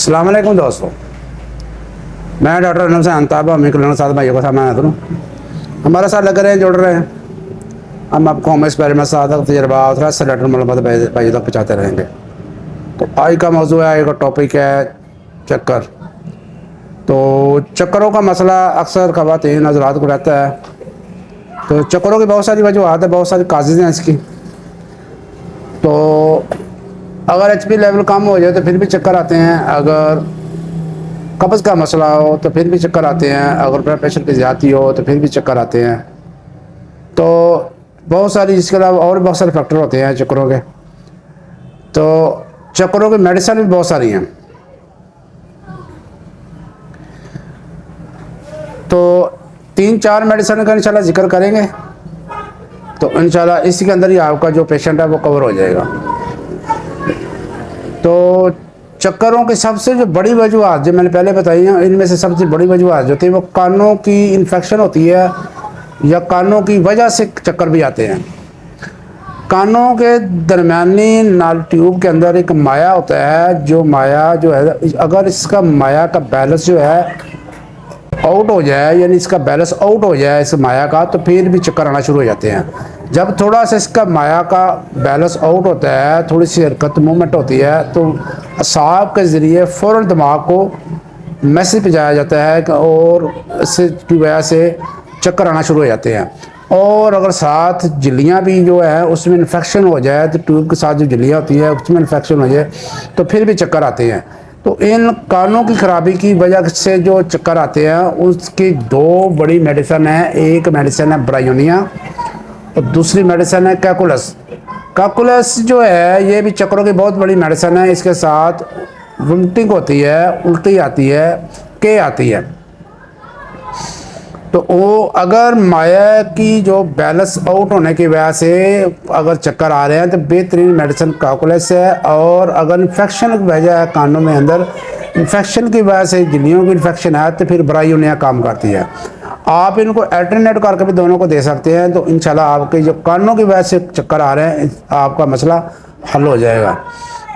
अस्सलाम वालेकुम दोस्तों, मैं डॉक्टर अनम से ताबा हमें क्लिनिक साथ भाइयों को सामने करूँ। हमारे साथ लग रहे हैं, जुड़ रहे हैं। हम आपको हम एक्सपेरिमेंट साथ तजर्बा और लेटर मालूमात भाइयों तक पहुँचाते रहेंगे। तो आज का मौजू है, आज का टॉपिक है चक्कर। तो चक्करों का मसला अक्सर ख़वातीन हज़रात को रहता है। तो चक्करों की बहुत सारी वजूहत है, बहुत सारी काजेज़ हैं इसकी। तो अगर एचपी लेवल कम हो जाए तो फिर भी चक्कर आते हैं, अगर कब्ज़ का मसला हो तो फिर भी चक्कर आते हैं, अगर ब्लड प्रेशर की ज़्यादती हो तो फिर भी चक्कर आते हैं। तो बहुत सारी, इसके अलावा और भी बहुत सारे फैक्टर होते हैं चक्करों के। तो चक्करों की मेडिसिन भी बहुत सारी हैं। तो 3-4 मेडिसिन का इंशाल्लाह जिक्र करेंगे। तो इंशाल्लाह इसी के अंदर ही आपका जो पेशेंट है वो कवर हो जाएगा। तो चक्करों की सबसे जो बड़ी वजूहत जो मैंने पहले बताई हैं, इनमें से सबसे बड़ी वजूहत जो होती है वो कानों की इन्फेक्शन होती है, या कानों की वजह से चक्कर भी आते हैं। कानों के दरमियानी नाल ट्यूब के अंदर एक माया होता है, जो माया जो है, अगर इसका माया का बैलेंस जो है आउट हो जाए, यानी इसका बैलेंस आउट हो जाए इस माया का, तो फिर भी चक्कर आना शुरू हो जाते हैं। जब थोड़ा सा इसका माया का बैलेंस आउट होता है, थोड़ी सी हरकत मूवमेंट होती है, तो असाब के ज़रिए फ़ौरन दिमाग को मैसेज पहुँचाया जाता है और इसकी वजह से चक्कर आना शुरू हो जाते हैं। और अगर साथ झिल्लियाँ भी जो है उसमें इन्फेक्शन हो जाए, तो ट्यूब के साथ जो झिल्लियाँ होती है उसमें इन्फेक्शन हो जाए तो फिर भी चक्कर आते हैं। तो इन कानों की खराबी की वजह से जो चक्कर आते हैं उसकी 2 बड़ी मेडिसिन है। एक मेडिसिन है ब्रायोनिया और दूसरी मेडिसिन है कैकुलस। कैकुलस जो है ये भी चक्करों की बहुत बड़ी मेडिसिन है। इसके साथ वोमिटिंग होती है, उल्टी आती है, के आती है। तो वो अगर माया की जो बैलेंस आउट होने की वजह से अगर चक्कर आ रहे हैं तो बेहतरीन मेडिसिन कैकुलस है। और अगर इन्फेक्शन की वजह है, कानों में अंदर इन्फेक्शन की वजह से झिल्लियों की इन्फेक्शन है, तो फिर ब्रायोनिया काम करती है। आप इनको अल्टरनेट करके भी दोनों को दे सकते हैं। तो इंशाल्लाह आपके जो कानों की वजह से चक्कर आ रहे हैं, आपका मसला हल हो जाएगा।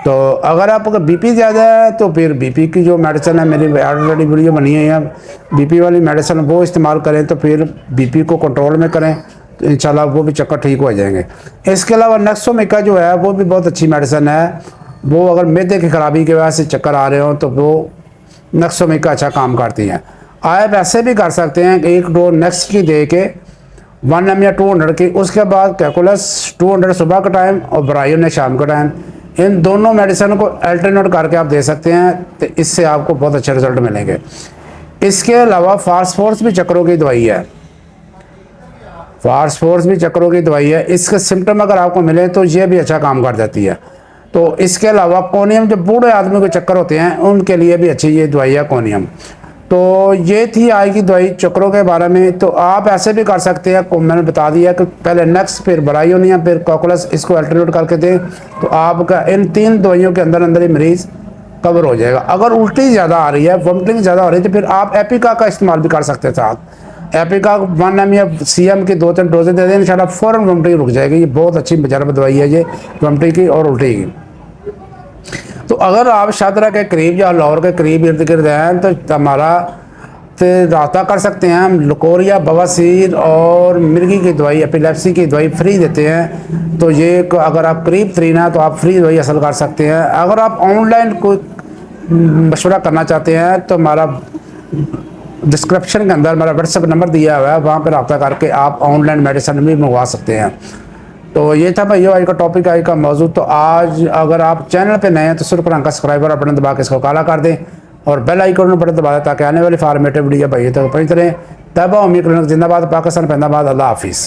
तो अगर आपका बीपी ज़्यादा है तो फिर बीपी की जो मेडिसिन है, मेरी ऑलरेडी वीडियो बनी है बीपी वाली मेडिसिन, वो इस्तेमाल करें तो फिर बीपी को कंट्रोल में करें, तो इंशाल्लाह वो भी चक्कर ठीक हो जाएंगे। इसके अलावा नेक्सोमिका जो है वो भी बहुत अच्छी मेडिसिन है। वो अगर मैदे की खराबी की वजह से चक्कर आ रहे हो तो वो नेक्सोमिका अच्छा काम करती है। आप ऐसे भी कर सकते हैं कि एक डोज नेक्स्ट की दे के 1 ml या 200 की, उसके बाद कैकुलस 200 सुबह का टाइम और ब्रायोनिया शाम का टाइम, इन दोनों मेडिसिन को अल्टरनेट करके आप दे सकते हैं। तो इससे आपको बहुत अच्छे रिजल्ट मिलेंगे। इसके अलावा फास्फोरस भी चक्करों की दवाई है। फास्फोरस भी चक्करों की दवाई है। इसके सिम्टम अगर आपको मिले तो ये भी अच्छा काम कर देती है। तो इसके अलावा कोनियम, जो बूढ़े आदमी को चक्कर होते हैं उनके लिए भी अच्छी ये दवाई है कोनियम। तो ये थी आज की दवाई चक्करों के बारे में। तो आप ऐसे भी कर सकते हैं, मैंने बता दिया कि पहले नेक्स्ट, फिर ब्रायोनिया, फिर कैकुलस, इसको अल्टरनेट करके दें तो आपका इन 3 दवाइयों के अंदर ही मरीज़ कवर हो जाएगा। अगर उल्टी ज़्यादा आ रही है, वोमिटिंग ज़्यादा हो रही है, तो फिर आप एपिका का इस्तेमाल भी कर सकते हैं। साथ एपिका 1 ml या CM की 2-3 डोजें दे दें, इंशाल्लाह फ़ौरन वोमिटिंग रुक जाएगी। ये बहुत अच्छी मुजरब दवाई है ये वोमिटिंग की और उल्टी की। तो अगर आप शादरा के करीब या लाहौर के करीब इर्द गिर्द हैं तो हमारा से रब्ता कर सकते हैं। हम लकोरिया, बवासीर और मिर्गी की दवाई, एपिलेप्सी की दवाई फ्री देते हैं। तो ये अगर आप करीब तरीन है तो आप फ्री दवाई हासिल कर सकते हैं। अगर आप ऑनलाइन कोई मशवरा करना चाहते हैं तो हमारा डिस्क्रिप्शन के अंदर हमारा व्हाट्सएप नंबर दिया हुआ है, वहाँ पर रब्ता करके आप ऑनलाइन मेडिसिन भी मंगवा सकते हैं। तो ये था भाई आज का टॉपिक, आज का मौजू। तो आज अगर आप चैनल पे नए हैं तो सिर्फ रंग का सब्सक्राइबर बटन दबा के इसको काला कर दें और बेल आइकन बटन दबा दें ताकि आने वाली फॉर्मेटिव वीडियो भाई तक पहुँच रहे। तब उम्मीद जिंदाबाद, पाकिस्तान जिंदाबाद, अल्लाह हाफिज़।